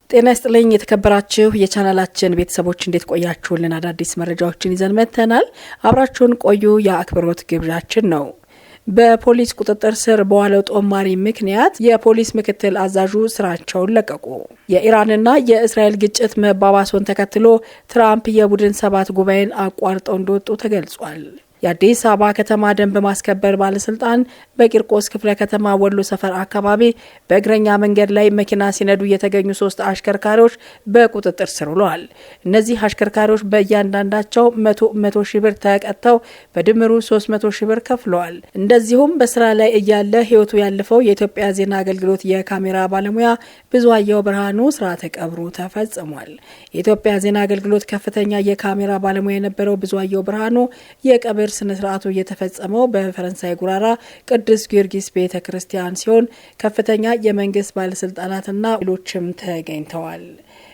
ጤና ይስጥልኝ የተከበራችሁ የቻናላችን ቤተሰቦች እንዴት ቆያችሁልን? አዳዲስ መረጃዎችን ይዘን መጥተናል። አብራችሁን ቆዩ የአክብሮት ግብዣችን ነው። በፖሊስ ቁጥጥር ስር በዋለው ጦማሪ ምክንያት የፖሊስ ምክትል አዛዡ ስራቸውን ለቀቁ። የኢራንና የእስራኤል ግጭት መባባሱን ተከትሎ ትራምፕ የቡድን ሰባት ጉባኤን አቋርጠው እንደወጡ ተገልጿል። የአዲስ አበባ ከተማ ደንብ ማስከበር ባለስልጣን በቂርቆስ ክፍለ ከተማ ወሎ ሰፈር አካባቢ በእግረኛ መንገድ ላይ መኪና ሲነዱ የተገኙ 3 አሽከርካሪዎች በቁጥጥር ስር ውለዋል። እነዚህ አሽከርካሪዎች በእያንዳንዳቸው 100 ሺህ ብር ተቀጥተው በድምሩ 300 ሺህ ብር ከፍለዋል። እንደዚሁም በስራ ላይ እያለ ህይወቱ ያለፈው የኢትዮጵያ ዜና አገልግሎት የካሜራ ባለሙያ ብዙአየሁ ብርሃኑ ስርዓተ ቀብሩ ተፈጽሟል። የኢትዮጵያ ዜና አገልግሎት ከፍተኛ የካሜራ ባለሙያ የነበረው ብዙአየሁ ብርሃኑ የቀብር ስነ ስርዓቱ የተፈጸመው በፈረንሳይ ጉራራ ቅዱስ ጊዮርጊስ ቤተክርስቲያን ሲሆን ከፍተኛ የመንግስት ባለስልጣናትና ሌሎችም ተገኝተዋል።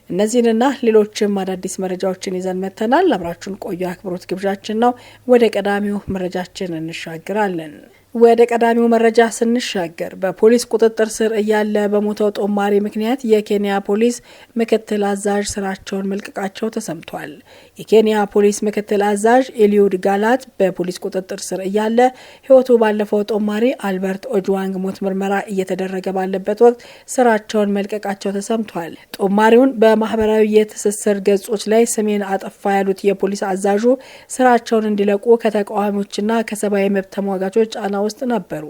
እነዚህንና ሌሎችም አዳዲስ መረጃዎችን ይዘን መጥተናል። አብራችሁን ቆዩ አክብሮት ግብዣችን ነው። ወደ ቀዳሚው መረጃችን እንሻገራለን። ወደ ቀዳሚው መረጃ ስንሻገር በፖሊስ ቁጥጥር ስር እያለ በሞተው ጦማሪ ምክንያት የኬንያ ፖሊስ ምክትል አዛዥ ስራቸውን መልቀቃቸው ተሰምቷል። የኬንያ ፖሊስ ምክትል አዛዥ ኤሊዩድ ጋላት በፖሊስ ቁጥጥር ስር እያለ ህይወቱ ባለፈው ጦማሪ አልበርት ኦጁዋንግ ሞት ምርመራ እየተደረገ ባለበት ወቅት ስራቸውን መልቀቃቸው ተሰምቷል። ጦማሪውን በማህበራዊ የትስስር ገጾች ላይ ስሜን አጠፋ ያሉት የፖሊስ አዛዡ ስራቸውን እንዲለቁ ከተቃዋሚዎችና ከሰብአዊ መብት ተሟጋቾች ጫና ውስጥ ነበሩ።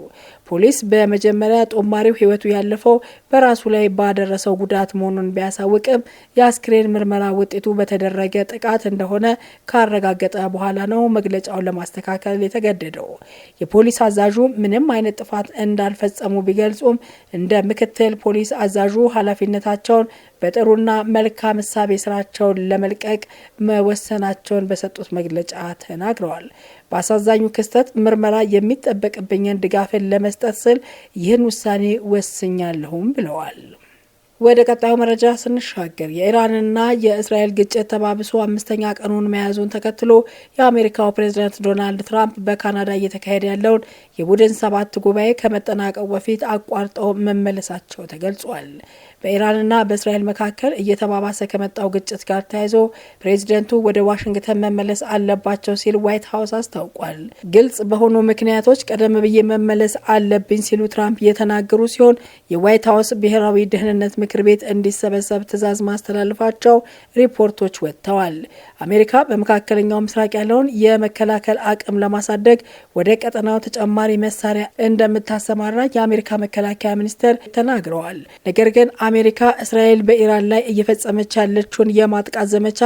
ፖሊስ በመጀመሪያ ጦማሪው ህይወቱ ያለፈው በራሱ ላይ ባደረሰው ጉዳት መሆኑን ቢያሳውቅም የአስክሬን ምርመራ ውጤቱ በተደረገ ጥቃት እንደሆነ ካረጋገጠ በኋላ ነው መግለጫውን ለማስተካከል የተገደደው። የፖሊስ አዛዡ ምንም አይነት ጥፋት እንዳልፈጸሙ ቢገልጹም እንደ ምክትል ፖሊስ አዛዡ ኃላፊነታቸውን በጥሩና መልካም እሳቤ ስራቸውን ለመልቀቅ መወሰናቸውን በሰጡት መግለጫ ተናግረዋል። በአሳዛኙ ክስተት ምርመራ የሚጠበቅብኝን ድጋፍን ለመስጠት ስል ይህን ውሳኔ ወስኛለሁም ብለዋል። ወደ ቀጣዩ መረጃ ስንሻገር የኢራንና የእስራኤል ግጭት ተባብሶ 5ኛ ቀኑን መያዙን ተከትሎ የአሜሪካው ፕሬዝዳንት ዶናልድ ትራምፕ በካናዳ እየተካሄደ ያለውን የቡድን ሰባት ጉባኤ ከመጠናቀቁ በፊት አቋርጠው መመለሳቸው ተገልጿል። በኢራንና በእስራኤል መካከል እየተባባሰ ከመጣው ግጭት ጋር ተያይዞ ፕሬዝደንቱ ወደ ዋሽንግተን መመለስ አለባቸው ሲል ዋይት ሀውስ አስታውቋል። ግልጽ በሆኑ ምክንያቶች ቀደም ብዬ መመለስ አለብኝ ሲሉ ትራምፕ የተናገሩ ሲሆን የዋይት ሀውስ ብሔራዊ ደህንነት ምክር ቤት እንዲሰበሰብ ትዕዛዝ ማስተላለፋቸው ሪፖርቶች ወጥተዋል። አሜሪካ በመካከለኛው ምስራቅ ያለውን የመከላከል አቅም ለማሳደግ ወደ ቀጠናው ተጨማሪ መሳሪያ እንደምታሰማራ የአሜሪካ መከላከያ ሚኒስቴር ተናግረዋል። ነገር ግን አሜሪካ እስራኤል በኢራን ላይ እየፈጸመች ያለችውን የማጥቃት ዘመቻ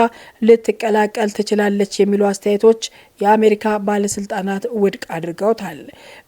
ልትቀላቀል ትችላለች የሚሉ አስተያየቶች የአሜሪካ ባለስልጣናት ውድቅ አድርገውታል።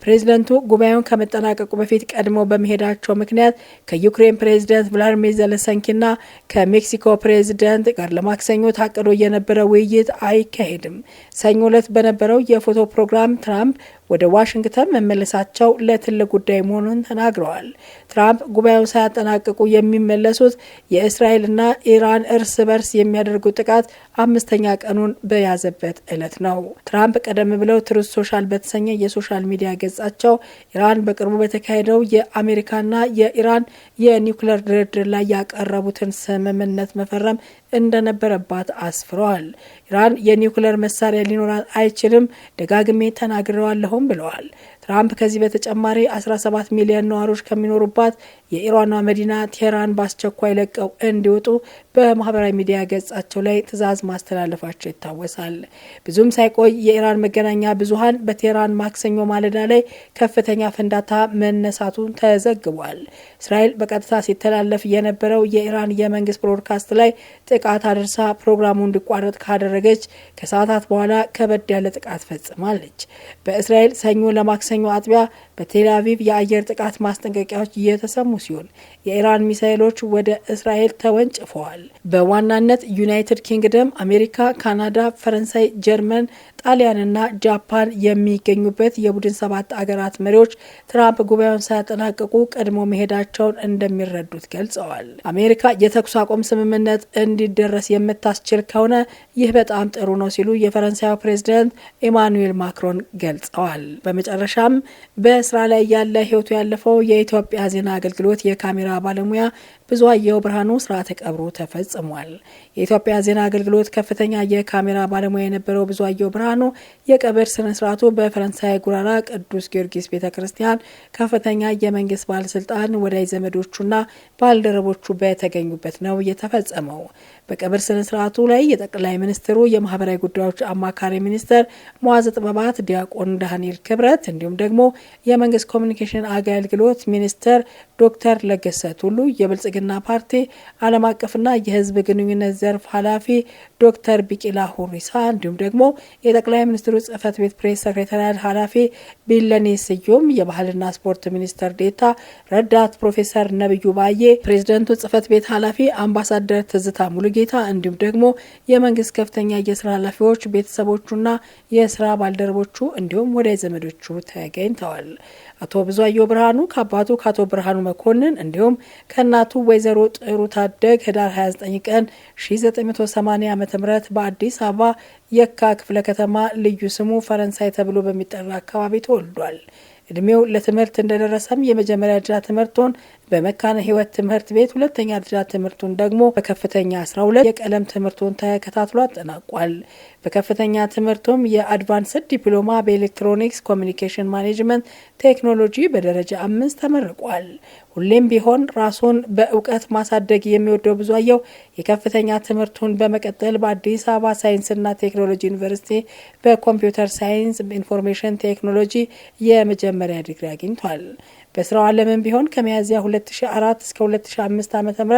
ፕሬዝደንቱ ጉባኤውን ከመጠናቀቁ በፊት ቀድመው በመሄዳቸው ምክንያት ከዩክሬን ፕሬዝደንት ቭላዲሚር ዘለንስኪና ከሜክሲኮ ፕሬዝደንት ጋር ለማክሰኞ ታቅዶ የነበረ ውይይት አይካሄድም። ሰኞ ዕለት በነበረው የፎቶ ፕሮግራም ትራምፕ ወደ ዋሽንግተን መመለሳቸው ለትልቅ ጉዳይ መሆኑን ተናግረዋል። ትራምፕ ጉባኤው ሳያጠናቅቁ የሚመለሱት የእስራኤልና ኢራን እርስ በርስ የሚያደርጉት ጥቃት 5ኛ ቀኑን በያዘበት ዕለት ነው። ትራምፕ ቀደም ብለው ትሩዝ ሶሻል በተሰኘ የሶሻል ሚዲያ ገጻቸው ኢራን በቅርቡ በተካሄደው የአሜሪካና የኢራን የኒውክሌር ድርድር ላይ ያቀረቡትን ስምምነት መፈረም እንደነበረባት አስፍረዋል። ኢራን የኒውክሌር መሳሪያ ሊኖራት አይችልም፣ ደጋግሜ ተናግረዋለሁም ብለዋል። ትራምፕ ከዚህ በተጨማሪ 17 ሚሊዮን ነዋሪዎች ከሚኖሩባት የኢራኗ መዲና ቴህራን በአስቸኳይ ለቀው እንዲወጡ በማህበራዊ ሚዲያ ገጻቸው ላይ ትዕዛዝ ማስተላለፋቸው ይታወሳል። ብዙም ሳይቆይ የኢራን መገናኛ ብዙሃን በቴህራን ማክሰኞ ማለዳ ላይ ከፍተኛ ፍንዳታ መነሳቱን ተዘግቧል። እስራኤል በቀጥታ ሲተላለፍ የነበረው የኢራን የመንግስት ብሮድካስት ላይ ጥቃት አድርሳ ፕሮግራሙ እንዲቋረጥ ካደረገች ከሰዓታት በኋላ ከበድ ያለ ጥቃት ፈጽማለች። በእስራኤል ሰኞ ለማክሰኞ አጥቢያ በቴል አቪቭ የአየር ጥቃት ማስጠንቀቂያዎች እየተሰሙ ሲሆን የኢራን ሚሳኤሎች ወደ እስራኤል ተወንጭፈዋል። በዋናነት ዩናይትድ ኪንግደም፣ አሜሪካ፣ ካናዳ፣ ፈረንሳይ፣ ጀርመን፣ ጣሊያንና ጃፓን የሚገኙበት የቡድን ሰባት አገራት መሪዎች ትራምፕ ጉባኤውን ሳያጠናቅቁ ቀድሞ መሄዳቸውን እንደሚረዱት ገልጸዋል። አሜሪካ የተኩስ አቁም ስምምነት እንዲደረስ የምታስችል ከሆነ ይህ በጣም ጥሩ ነው ሲሉ የፈረንሳዩ ፕሬዝዳንት ኢማኑኤል ማክሮን ገልጸዋል። በመጨረሻም በስራ ላይ ያለ ህይወቱ ያለፈው የኢትዮጵያ ዜና አገልግሎት የካሜራ ባለሙያ ብዙአየሁ ብርሃኑ ስርዓተ ቀብሩ ተፈጽሟል። የኢትዮጵያ ዜና አገልግሎት ከፍተኛ የካሜራ ባለሙያ የነበረው ብዙአየሁ ብርሃኑ የቀብር ስነ ስርዓቱ በፈረንሳይ ጉራራ ቅዱስ ጊዮርጊስ ቤተክርስቲያን ከፍተኛ የመንግስት ባለስልጣን ወዳጅ ዘመዶቹና ባልደረቦቹ በተገኙበት ነው የተፈጸመው። በቀብር ስነ ስርዓቱ ላይ የጠቅላይ ሚኒስትሩ የማህበራዊ ጉዳዮች አማካሪ ሚኒስትር መዋዘ ጥበባት ዲያቆን ዳንኤል ክብረት እንዲሁም ደግሞ የመንግስት ኮሚኒኬሽን አገልግሎት ሚኒስትር ዶክተር ለገሰ ቱሉ፣ የብልጽግና ፓርቲ ዓለም አቀፍና የህዝብ ግንኙነት ዘርፍ ኃላፊ ዶክተር ቢቂላ ሁሪሳ እንዲሁም ደግሞ የጠቅላይ ሚኒስትሩ ጽህፈት ቤት ፕሬስ ሴክሬታሪያት ኃላፊ ቢለኔ ስዩም፣ የባህልና ስፖርት ሚኒስትር ዴታ ረዳት ፕሮፌሰር ነብዩ ባዬ፣ ፕሬዝዳንቱ ጽህፈት ቤት ኃላፊ አምባሳደር ትዝታ ሙሉጌታ እንዲሁም ደግሞ የመንግስት ከፍተኛ የስራ ኃላፊዎች፣ ቤተሰቦቹና የስራ ባልደረቦቹ እንዲሁም ወዳጅ ዘመዶቹ ተገኝተዋል። አቶ ብዙአየሁ ብርሃኑ ከአባቱ ከአቶ ብርሃኑ መኮንን እንዲሁም ከእናቱ ወይዘሮ ጥሩ ታደግ ህዳር 29 ቀን 1980 ዓ.ም በአዲስ አበባ የካ ክፍለ ከተማ ልዩ ስሙ ፈረንሳይ ተብሎ በሚጠራ አካባቢ ተወልዷል። እድሜው ለትምህርት እንደደረሰም የመጀመሪያ ደረጃ ትምህርቱን በመካነ ህይወት ትምህርት ቤት፣ ሁለተኛ ደረጃ ትምህርቱን ደግሞ በከፍተኛ 12 የቀለም ትምህርቱን ተከታትሎ አጠናቋል። በከፍተኛ ትምህርቱም የአድቫንስድ ዲፕሎማ በኤሌክትሮኒክስ ኮሚኒኬሽን ማኔጅመንት ቴክኖሎጂ በደረጃ 5 ተመርቋል። ሁሌም ቢሆን ራሱን በእውቀት ማሳደግ የሚወደው ብዙአየሁ የከፍተኛ ትምህርቱን በመቀጠል በአዲስ አበባ ሳይንስና ቴክኖሎጂ ዩኒቨርሲቲ በኮምፒውተር ሳይንስ ኢንፎርሜሽን ቴክኖሎጂ የመጀመሪያ ዲግሪ አግኝቷል። በስራው ዓለምም ቢሆን ከሚያዝያ 2004 እስከ 2005 ዓ.ም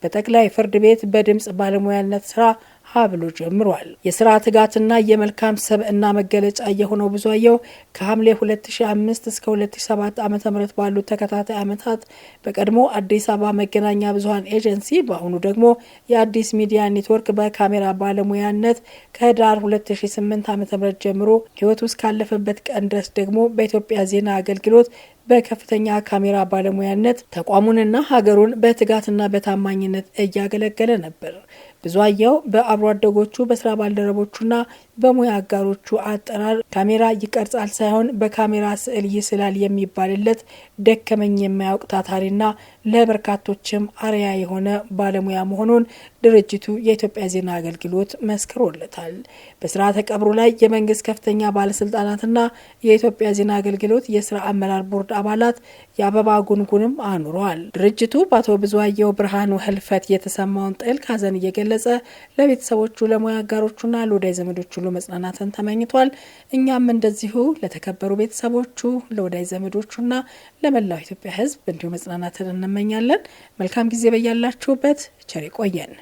በጠቅላይ ፍርድ ቤት በድምጽ ባለሙያነት ስራ ሀብሎ ጀምሯል። የስራ ትጋትና የመልካም ሰብዕና መገለጫ የሆነው ብዙአየሁ ከሐምሌ 2005 እስከ 2007 ዓ.ም ባሉት ተከታታይ ዓመታት በቀድሞ አዲስ አበባ መገናኛ ብዙሃን ኤጀንሲ በአሁኑ ደግሞ የአዲስ ሚዲያ ኔትወርክ በካሜራ ባለሙያነት ከህዳር 2008 ዓ.ም ጀምሮ ህይወቱ እስካለፈበት ቀን ድረስ ደግሞ በኢትዮጵያ ዜና አገልግሎት በከፍተኛ ካሜራ ባለሙያነት ተቋሙንና ሀገሩን በትጋትና በታማኝነት እያገለገለ ነበር። ብዙአየሁ በአብሮ አደጎቹ በስራ ባልደረቦቹና በሙያ አጋሮቹ አጠራር ካሜራ ይቀርጻል ሳይሆን በካሜራ ስዕል ይስላል የሚባልለት ደከመኝ የማያውቅ ታታሪና ለበርካቶችም አርያ የሆነ ባለሙያ መሆኑን ድርጅቱ የኢትዮጵያ ዜና አገልግሎት መስክሮለታል። በስርዓተ ቀብሩ ላይ የመንግስት ከፍተኛ ባለስልጣናትና የኢትዮጵያ ዜና አገልግሎት የስራ አመራር ቦርድ አባላት የአበባ ጉንጉንም አኑረዋል። ድርጅቱ በአቶ ብዙአየሁ ብርሃኑ ህልፈት የተሰማውን ጥልቅ ሐዘን እየገለጸ ለቤተሰቦቹ፣ ለሙያ አጋሮቹና ለወዳጅ ዘመዶቹ ሁሉ መጽናናትን ተመኝቷል። እኛም እንደዚሁ ለተከበሩ ቤተሰቦቹ፣ ለወዳጅ ዘመዶቹና ለመላው ኢትዮጵያ ህዝብ እንዲሁ መጽናናትን እንመኛለን። መልካም ጊዜ በያላችሁበት ቸር ይቆየን።